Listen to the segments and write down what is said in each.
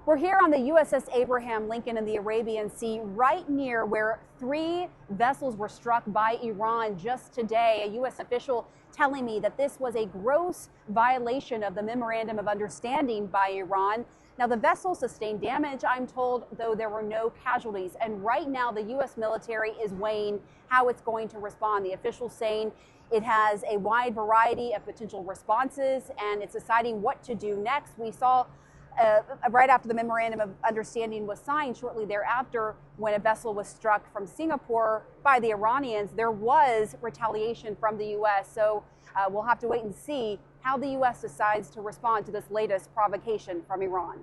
We're here on the USS Abraham Lincoln in the Arabian Sea, right near where 3 vessels were struck by Iran just today. A U.S. official telling me that this was a gross violation of the Memorandum of Understanding by Iran. Now, the vessel sustained damage, I'm told, though there were no casualties. And right now, the U.S. military is weighing how it's going to respond. The officials saying it has a wide variety of potential responses, and it's deciding what to do next. We saw right after the Memorandum of Understanding was signed, shortly thereafter, when a vessel was struck from Singapore by the Iranians, there was retaliation from the U.S. So we'll have to wait and see how the U.S. decides to respond to this latest provocation from Iran.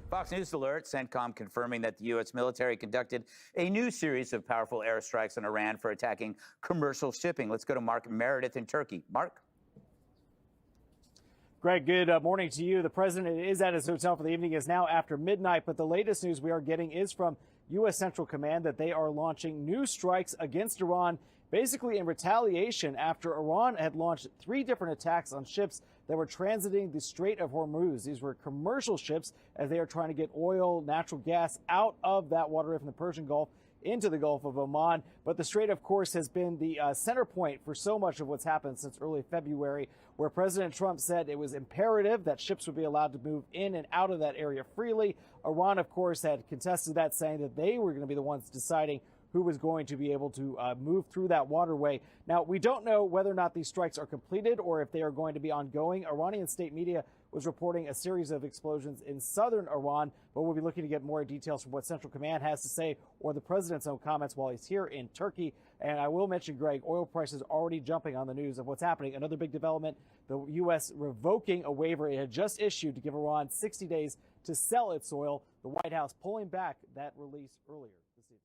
Fox News alert, CENTCOM confirming that the U.S. military conducted a new series of powerful airstrikes on Iran for attacking commercial shipping. Let's go to Mark Meredith in Turkey. Mark? Greg, good morning to you. The president is at his hotel for the evening. It's now after midnight, but the latest news we are getting is from U.S. Central Command that they are launching new strikes against Iran, basically in retaliation after Iran had launched 3 different attacks on ships that were transiting the Strait of Hormuz. These were commercial ships as they are trying to get oil, natural gas out of that waterway from the Persian Gulf into the Gulf of Oman. But the strait, of course, has been the center point for so much of what's happened since early February, where President Trump said it was imperative that ships would be allowed to move in and out of that area freely. Iran, of course, had contested that, saying that they were going to be the ones deciding who was going to be able to move through that waterway. Now, we don't know whether or not these strikes are completed or if they are going to be ongoing. Iranian state media was reporting a series of explosions in southern Iran, but we'll be looking to get more details from what Central Command has to say or the president's own comments while he's here in Turkey. And I will mention, Greg, oil prices already jumping on the news of what's happening. Another big development, the U.S. revoking a waiver it had just issued to give Iran 60 days to sell its oil. The White House pulling back that release earlier this evening.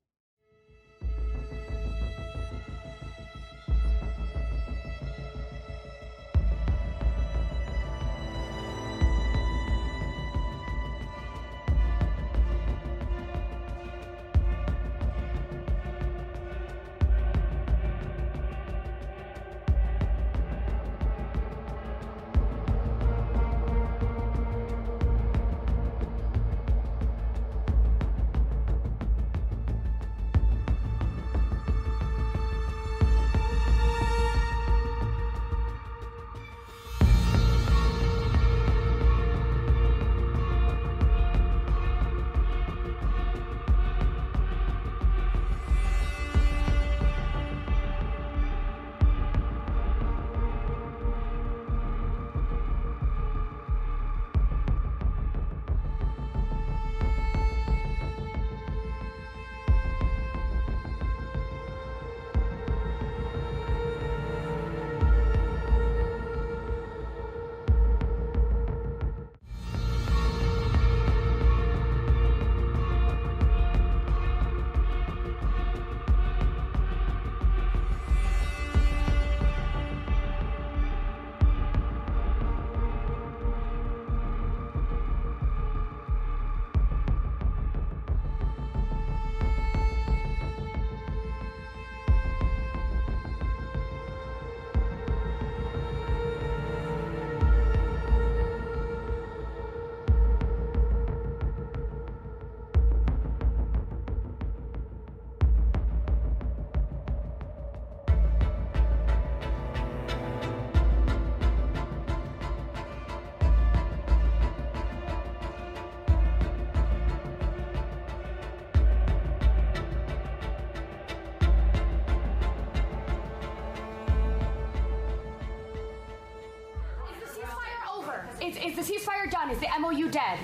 Is the ceasefire done? Is the MOU dead?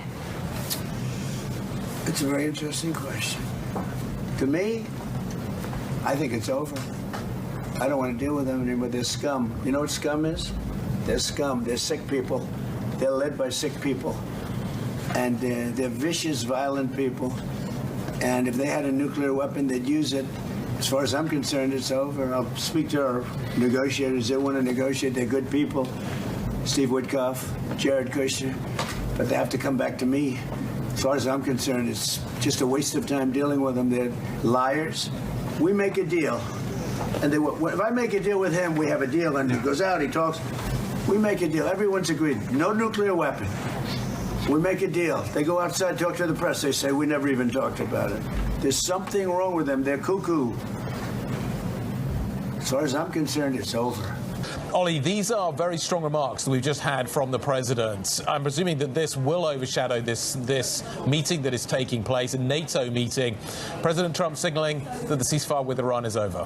It's a very interesting question. To me, I think it's over. I don't want to deal with them anymore. They're scum. You know what scum is? They're scum. They're sick people. They're led by sick people. And they're vicious, violent people. And if they had a nuclear weapon, they'd use it. As far as I'm concerned, it's over. I'll speak to our negotiators. They want to negotiate. They're good people. Steve Witkoff, Jared Kushner. But they have to come back to me. As far as I'm concerned, it's just a waste of time dealing with them. They're liars. We make a deal. And if I make a deal with him, we have a deal. And he goes out, he talks. We make a deal. Everyone's agreed. No nuclear weapon. We make a deal. They go outside, talk to the press. They say, we never even talked about it. There's something wrong with them. They're cuckoo. As far as I'm concerned, it's over. Ollie, these are very strong remarks that we've just had from the president. I'm presuming that this will overshadow this meeting that is taking place, a NATO meeting. President Trump signaling that the ceasefire with Iran is over.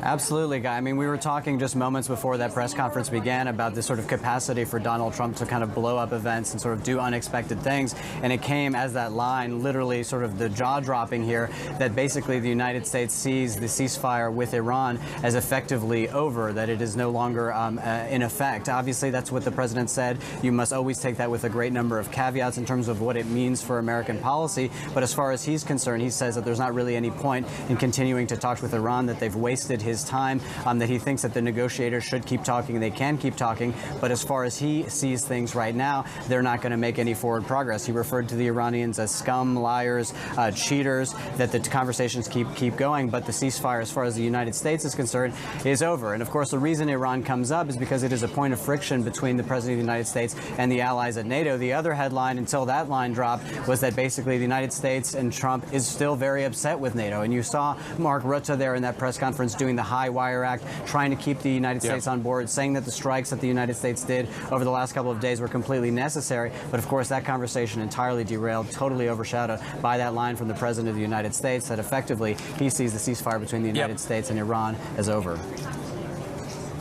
Absolutely, Guy. I mean, we were talking just moments before that press conference began about this sort of capacity for Donald Trump to kind of blow up events and sort of do unexpected things. And it came as that line, literally sort of the jaw-dropping here, that basically the United States sees the ceasefire with Iran as effectively over, that it is no longer in effect. Obviously, that's what the president said. You must always take that with a great number of caveats in terms of what it means for American policy. But as far as he's concerned, he says that there's not really any point in continuing to talk with Iran, that they've wasted his his time, that he thinks that the negotiators should keep talking, they can keep talking, but as far as he sees things right now, they're not going to make any forward progress. He referred to the Iranians as scum, liars, cheaters, that the conversations keep going, but the ceasefire, as far as the United States is concerned, is over. And of course, the reason Iran comes up is because it is a point of friction between the President of the United States and the allies at NATO. The other headline, until that line dropped, was that basically the United States and Trump is still very upset with NATO. And you saw Mark Rutte there in that press conference doing the High Wire Act, trying to keep the United States on board, saying that the strikes that the United States did over the last couple of days were completely necessary. But of course, that conversation entirely derailed, totally overshadowed by that line from the President of the United States that effectively he sees the ceasefire between the United States and Iran as over.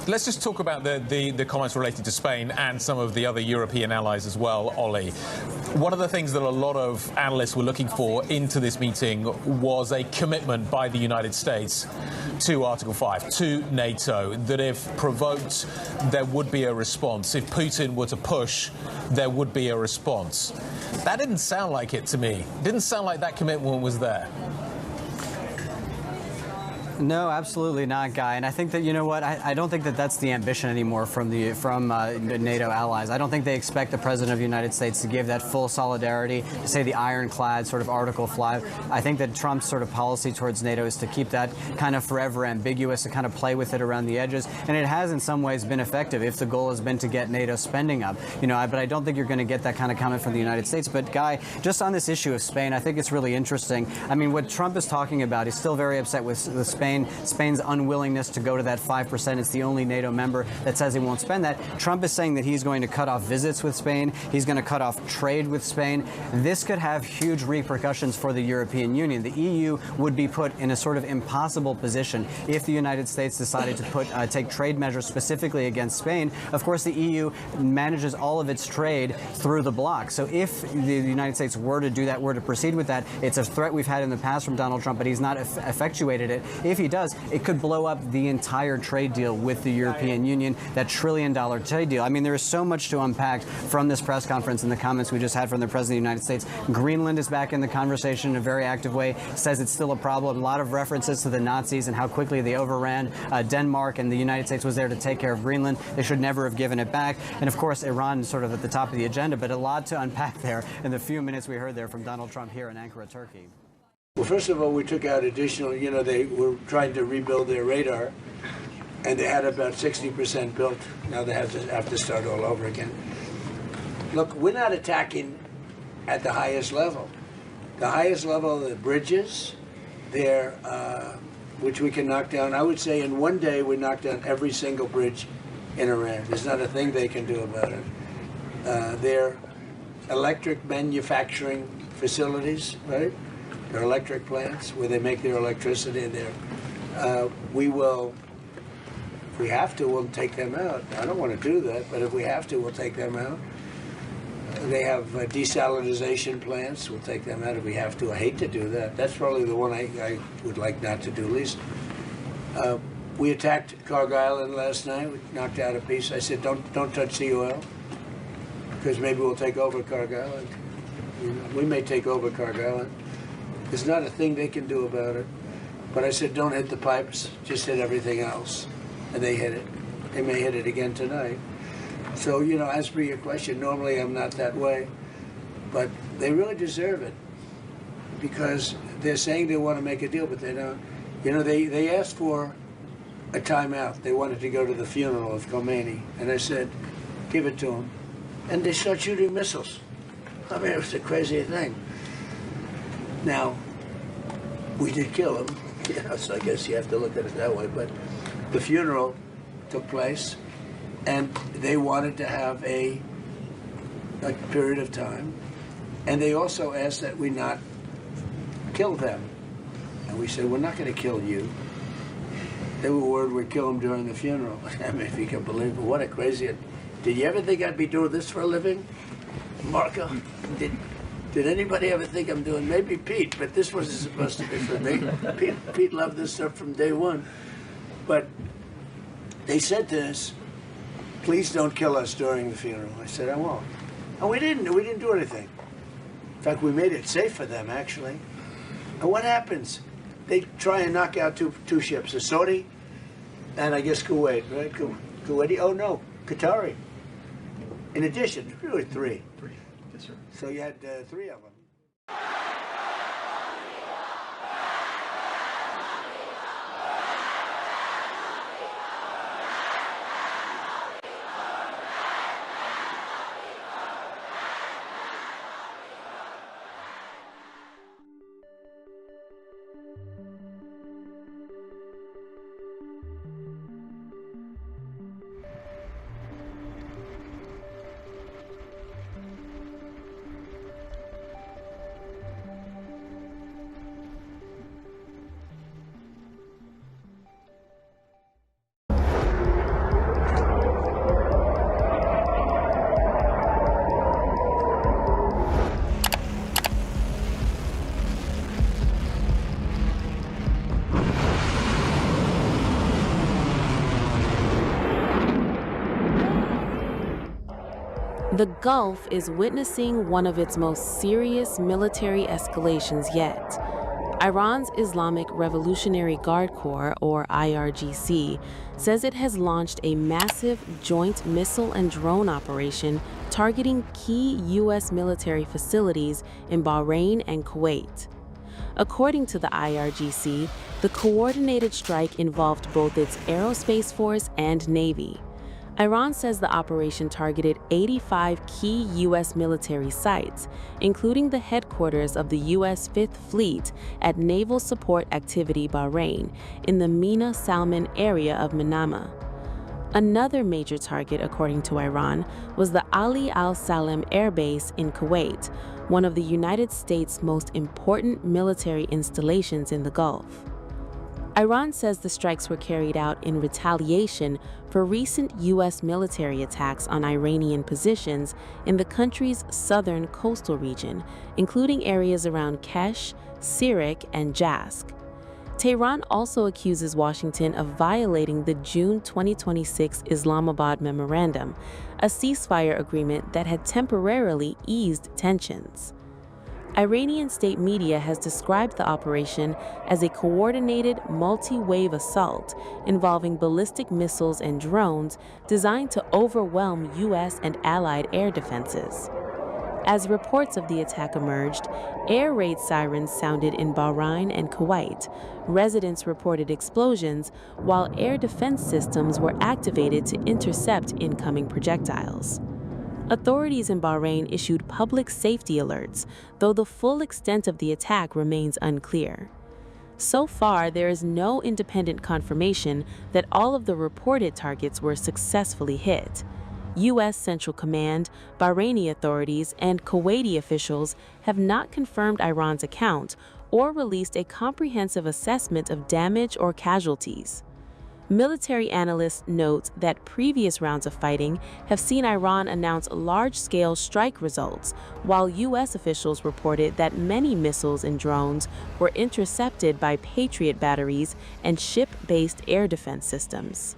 Let's just talk about the comments related to Spain and some of the other European allies as well, Ollie. One of the things that a lot of analysts were looking for into this meeting was a commitment by the United States to Article 5, to NATO, that if provoked, there would be a response. If Putin were to push, there would be a response. That didn't sound like it to me. It didn't sound like that commitment was there. No, absolutely not, Guy. And I think that, you know what, I don't think that that's the ambition anymore from NATO allies. I don't think they expect the President of the United States to give that full solidarity, to say the ironclad sort of Article 5. I think that Trump's sort of policy towards NATO is to keep that kind of forever ambiguous, to kind of play with it around the edges. And it has in some ways been effective if the goal has been to get NATO spending up. You know, but I don't think you're going to get that kind of comment from the United States. But, Guy, just on this issue of Spain, I think it's really interesting. I mean, what Trump is talking about, he's still very upset with Spain. Spain's unwillingness to go to that 5%. It's the only NATO member that says he won't spend that. Trump is saying that he's going to cut off visits with Spain. He's going to cut off trade with Spain. This could have huge repercussions for the European Union. The EU would be put in a sort of impossible position if the United States decided to take trade measures specifically against Spain. Of course, the EU manages all of its trade through the bloc. So if the United States were to do that, were to proceed with that, it's a threat we've had in the past from Donald Trump, but he's not effectuated it. If he does, it could blow up the entire trade deal with the European Union, that $1 trillion trade deal. I mean, there is so much to unpack from this press conference and the comments we just had from the President of the United States. Greenland is back in the conversation in a very active way, says it's still a problem. A lot of references to the Nazis and how quickly they overran Denmark, and the United States was there to take care of Greenland. They should never have given it back. And of course, Iran is sort of at the top of the agenda, but a lot to unpack there in the few minutes we heard there from Donald Trump here in Ankara, Turkey. Well, first of all, we took out additional, you know, they were trying to rebuild their radar, and they had about 60% built. Now they have to start all over again. Look, we're not attacking at the highest level. The highest level are the bridges, which we can knock down. I would say in one day we knocked down every single bridge in Iran. There's not a thing they can do about it. Their electric manufacturing facilities, right? Their electric plants where they make their electricity there. We will, if we have to, we'll take them out. I don't want to do that, but if we have to, we'll take them out. They have desalinization plants. We'll take them out if we have to. I hate to do that. That's probably the one I would like not to do least. We attacked Carg Island last night. We knocked out a piece. I said, don't touch the oil, because maybe we'll take over Carg Island. We may take over Carg Island. There's not a thing they can do about it. But I said, don't hit the pipes, just hit everything else. And they hit it. They may hit it again tonight. So, you know, as for your question, normally I'm not that way. But they really deserve it, because they're saying they want to make a deal, but they don't. You know, they asked for a timeout. They wanted to go to the funeral of Khomeini. And I said, give it to them. And they start shooting missiles. I mean, it was the craziest thing. Now, we did kill him, you know, so I guess you have to look at it that way. But the funeral took place, and they wanted to have a period of time. And they also asked that we not kill them. And we said, we're not going to kill you. They were worried we'd kill them during the funeral. I mean, if you can believe it, what a crazy... Did you ever think I'd be doing this for a living, Marco? Did anybody ever think I'm doing, maybe Pete, but this wasn't supposed to be for me. Pete loved this stuff from day one. But they said to us, please don't kill us during the funeral. I said, I won't. And we didn't do anything. In fact, we made it safe for them, actually. And what happens? They try and knock out two ships, a Saudi and I guess Kuwait, right? Kuwaiti? Oh no, Qatari. In addition, really three. Three. Yes, sir. So you had three of them. The Gulf is witnessing one of its most serious military escalations yet. Iran's Islamic Revolutionary Guard Corps, or IRGC, says it has launched a massive joint missile and drone operation targeting key U.S. military facilities in Bahrain and Kuwait. According to the IRGC, the coordinated strike involved both its aerospace force and Navy. Iran says the operation targeted 85 key U.S. military sites, including the headquarters of the U.S. Fifth Fleet at Naval Support Activity Bahrain in the Mina Salman area of Manama. Another major target, according to Iran, was the Ali Al Salem Air Base in Kuwait, one of the United States' most important military installations in the Gulf. Iran says the strikes were carried out in retaliation for recent U.S. military attacks on Iranian positions in the country's southern coastal region, including areas around Kesh, Sirik, and Jask. Tehran also accuses Washington of violating the June 2026 Islamabad Memorandum, a ceasefire agreement that had temporarily eased tensions. Iranian state media has described the operation as a coordinated multi-wave assault involving ballistic missiles and drones designed to overwhelm U.S. and allied air defenses. As reports of the attack emerged, air raid sirens sounded in Bahrain and Kuwait. Residents reported explosions, while air defense systems were activated to intercept incoming projectiles. Authorities in Bahrain issued public safety alerts, though the full extent of the attack remains unclear. So far, there is no independent confirmation that all of the reported targets were successfully hit. U.S. Central Command, Bahraini authorities, and Kuwaiti officials have not confirmed Iran's account or released a comprehensive assessment of damage or casualties. Military analysts note that previous rounds of fighting have seen Iran announce large-scale strike results, while U.S. officials reported that many missiles and drones were intercepted by Patriot batteries and ship-based air defense systems.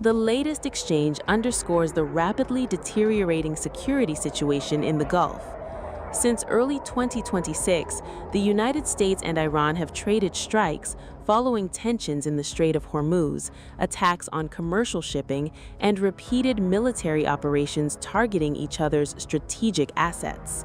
The latest exchange underscores the rapidly deteriorating security situation in the Gulf. Since early 2026, the United States and Iran have traded strikes following tensions in the Strait of Hormuz, attacks on commercial shipping, and repeated military operations targeting each other's strategic assets.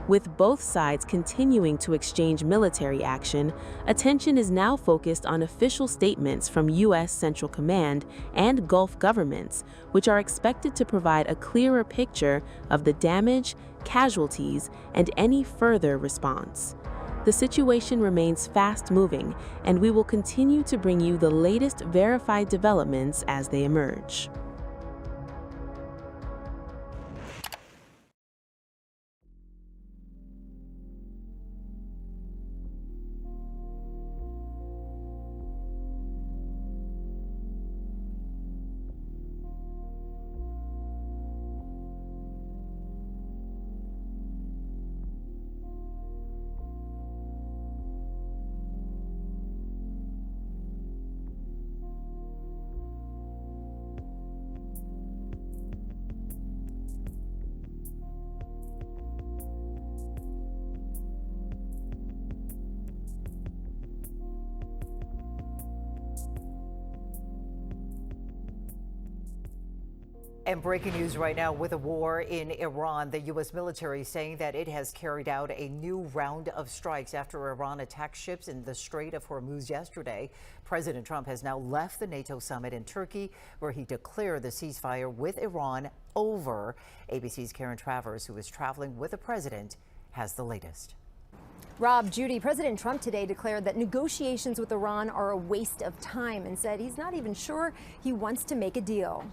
With both sides continuing to exchange military action, attention is now focused on official statements from U.S. Central Command and Gulf governments, which are expected to provide a clearer picture of the damage, casualties, and any further response. The situation remains fast-moving, and we will continue to bring you the latest verified developments as they emerge. And breaking news right now with a war in Iran, the U.S. military saying that it has carried out a new round of strikes after Iran attacked ships in the Strait of Hormuz yesterday. President Trump has now left the NATO summit in Turkey, where he declared the ceasefire with Iran over. ABC's Karen Travers, who is traveling with the president, has the latest. Rob, Judy, President Trump today declared that negotiations with Iran are a waste of time and said he's not even sure he wants to make a deal.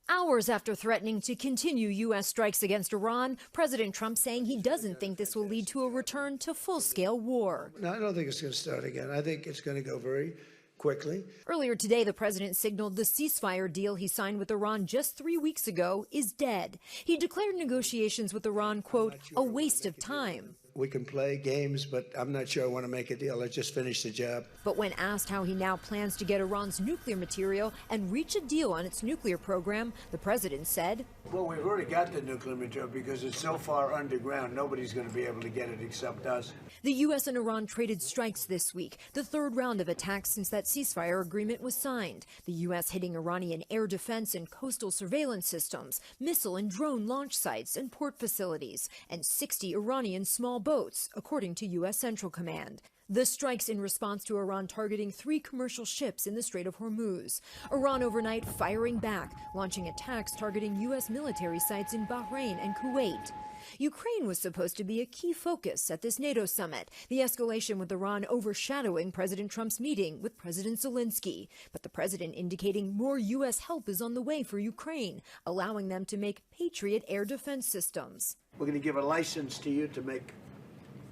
Hours after threatening to continue U.S. strikes against Iran, President Trump saying he doesn't think this will lead to a return to full-scale war. No, I don't think it's going to start again. I think it's going to go very quickly. Earlier today, the president signaled the ceasefire deal he signed with Iran just 3 weeks ago is dead. He declared negotiations with Iran, quote, a waste of time. We can play games, but I'm not sure I want to make a deal. Let's just finish the job. But when asked how he now plans to get Iran's nuclear material and reach a deal on its nuclear program, the president said, well, we've already got the nuclear material because it's so far underground, nobody's going to be able to get it except us. The U.S. and Iran traded strikes this week, the third round of attacks since that ceasefire agreement was signed. The U.S. hitting Iranian air defense and coastal surveillance systems, missile and drone launch sites and port facilities, and 60 Iranian small boats, according to U.S. Central Command. The strikes in response to Iran targeting 3 commercial ships in the Strait of Hormuz. Iran overnight firing back, launching attacks targeting U.S. military sites in Bahrain and Kuwait. Ukraine was supposed to be a key focus at this NATO summit, the escalation with Iran overshadowing President Trump's meeting with President Zelensky. But the president indicating more U.S. help is on the way for Ukraine, allowing them to make Patriot air defense systems. We're going to give a license to you to make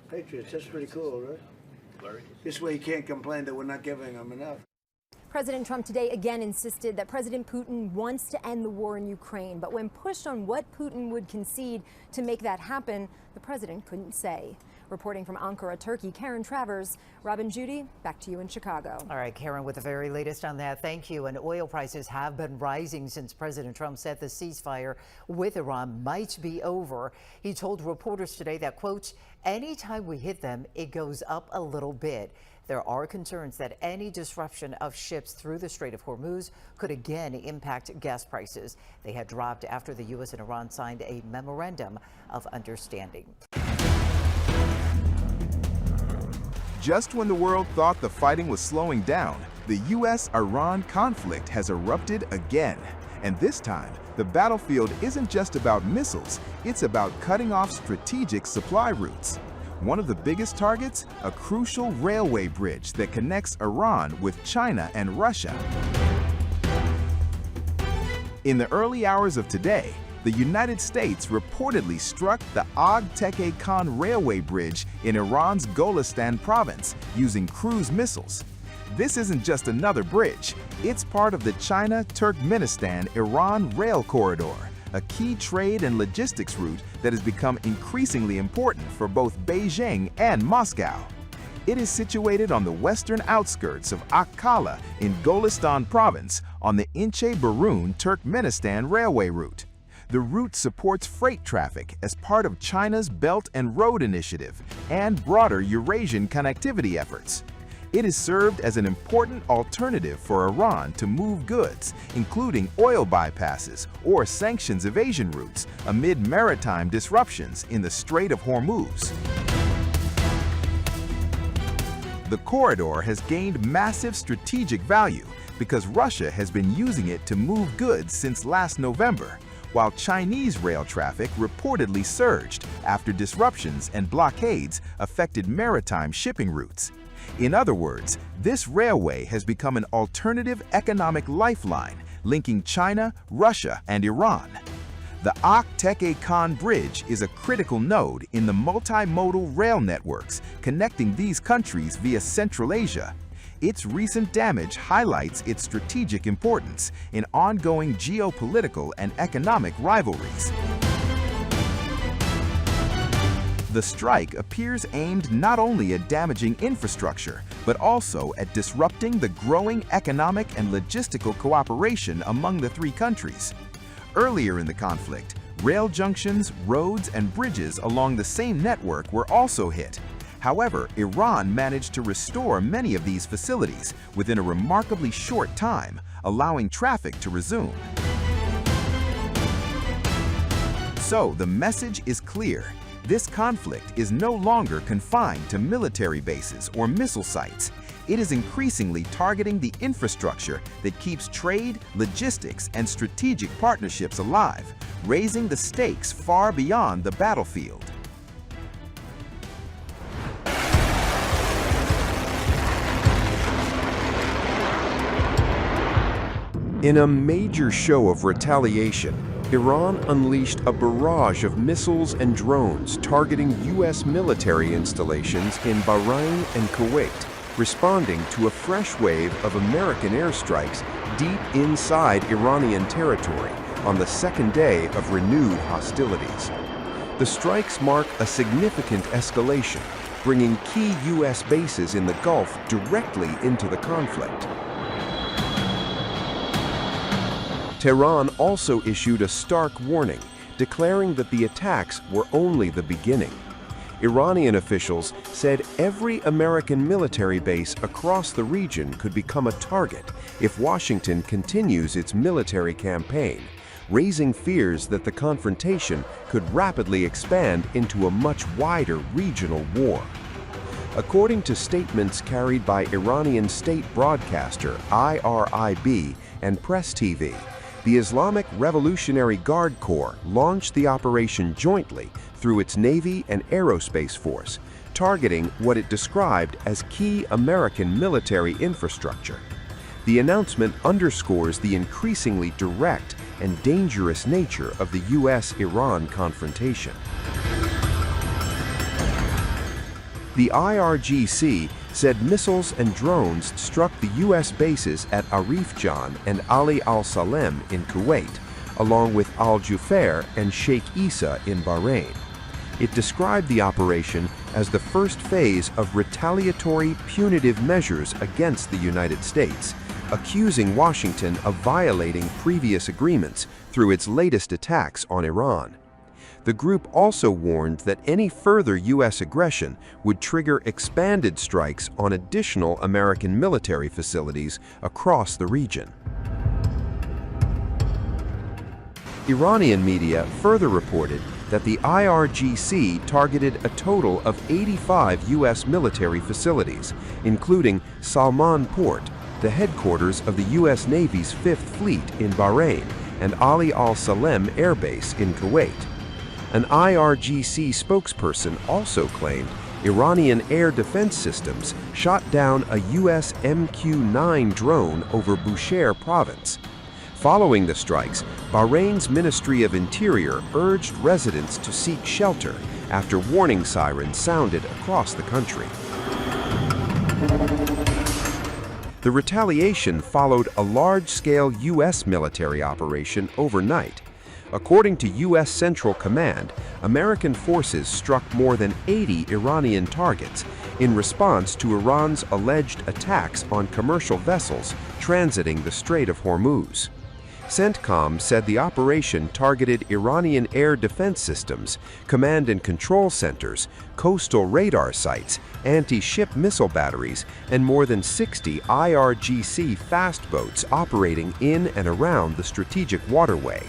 Patriots. That's pretty cool, right? This way you can't complain that we're not giving them enough. President Trump today again insisted that President Putin wants to end the war in Ukraine. But when pushed on what Putin would concede to make that happen, the president couldn't say. Reporting from Ankara, Turkey, Karen Travers. Robin, Judy, back to you in Chicago. All right, Karen, with the very latest on that, thank you. And oil prices have been rising since President Trump said the ceasefire with Iran might be over. He told reporters today that, quote, anytime we hit them, it goes up a little bit. There are concerns that any disruption of ships through the Strait of Hormuz could again impact gas prices. They had dropped after the U.S. and Iran signed a memorandum of understanding. Just when the world thought the fighting was slowing down, the U.S.-Iran conflict has erupted again. And this time, the battlefield isn't just about missiles, it's about cutting off strategic supply routes. One of the biggest targets, a crucial railway bridge that connects Iran with China and Russia. In the early hours of today, the United States reportedly struck the Ag-Teke-Khan railway bridge in Iran's Golestan province using cruise missiles. This isn't just another bridge, it's part of the China-Turkmenistan-Iran rail corridor, a key trade and logistics route that has become increasingly important for both Beijing and Moscow. It is situated on the western outskirts of Akkala in Golestan province on the Inche-Barun-Turkmenistan railway route. The route supports freight traffic as part of China's Belt and Road Initiative and broader Eurasian connectivity efforts. It is served as an important alternative for Iran to move goods, including oil bypasses or sanctions evasion routes, amid maritime disruptions in the Strait of Hormuz. The corridor has gained massive strategic value because Russia has been using it to move goods since last November, while Chinese rail traffic reportedly surged after disruptions and blockades affected maritime shipping routes. In other words, this railway has become an alternative economic lifeline linking China, Russia, and Iran. The Ag-Teke-Khan Bridge is a critical node in the multimodal rail networks connecting these countries via Central Asia. Its recent damage highlights its strategic importance in ongoing geopolitical and economic rivalries. The strike appears aimed not only at damaging infrastructure, but also at disrupting the growing economic and logistical cooperation among the 3 countries. Earlier in the conflict, rail junctions, roads, and bridges along the same network were also hit. However, Iran managed to restore many of these facilities within a remarkably short time, allowing traffic to resume. So the message is clear. This conflict is no longer confined to military bases or missile sites. It is increasingly targeting the infrastructure that keeps trade, logistics, and strategic partnerships alive, raising the stakes far beyond the battlefield. In a major show of retaliation, Iran unleashed a barrage of missiles and drones targeting U.S. military installations in Bahrain and Kuwait, responding to a fresh wave of American airstrikes deep inside Iranian territory on the second day of renewed hostilities. The strikes mark a significant escalation, bringing key U.S. bases in the Gulf directly into the conflict. Tehran also issued a stark warning, declaring that the attacks were only the beginning. Iranian officials said every American military base across the region could become a target if Washington continues its military campaign, raising fears that the confrontation could rapidly expand into a much wider regional war. According to statements carried by Iranian state broadcaster IRIB and Press TV, the Islamic Revolutionary Guard Corps launched the operation jointly through its Navy and Aerospace Force, targeting what it described as key American military infrastructure. The announcement underscores the increasingly direct and dangerous nature of the U.S.-Iran confrontation. The IRGC said missiles and drones struck the U.S. bases at Arif Jan and Ali al-Salem in Kuwait, along with Al Jufair and Sheikh Issa in Bahrain. It described the operation as the first phase of retaliatory punitive measures against the United States, accusing Washington of violating previous agreements through its latest attacks on Iran. The group also warned that any further U.S. aggression would trigger expanded strikes on additional American military facilities across the region. Iranian media further reported that the IRGC targeted a total of 85 U.S. military facilities, including Salman Port, the headquarters of the U.S. Navy's Fifth Fleet in Bahrain, and Ali al-Salem Air Base in Kuwait. An IRGC spokesperson also claimed Iranian air defense systems shot down a U.S. MQ-9 drone over Bushehr province. Following the strikes, Bahrain's Ministry of Interior urged residents to seek shelter after warning sirens sounded across the country. The retaliation followed a large-scale U.S. military operation overnight. According to U.S. Central Command, American forces struck more than 80 Iranian targets in response to Iran's alleged attacks on commercial vessels transiting the Strait of Hormuz. CENTCOM said the operation targeted Iranian air defense systems, command and control centers, coastal radar sites, anti-ship missile batteries, and more than 60 IRGC fast boats operating in and around the strategic waterway,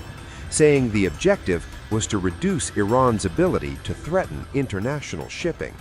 saying the objective was to reduce Iran's ability to threaten international shipping.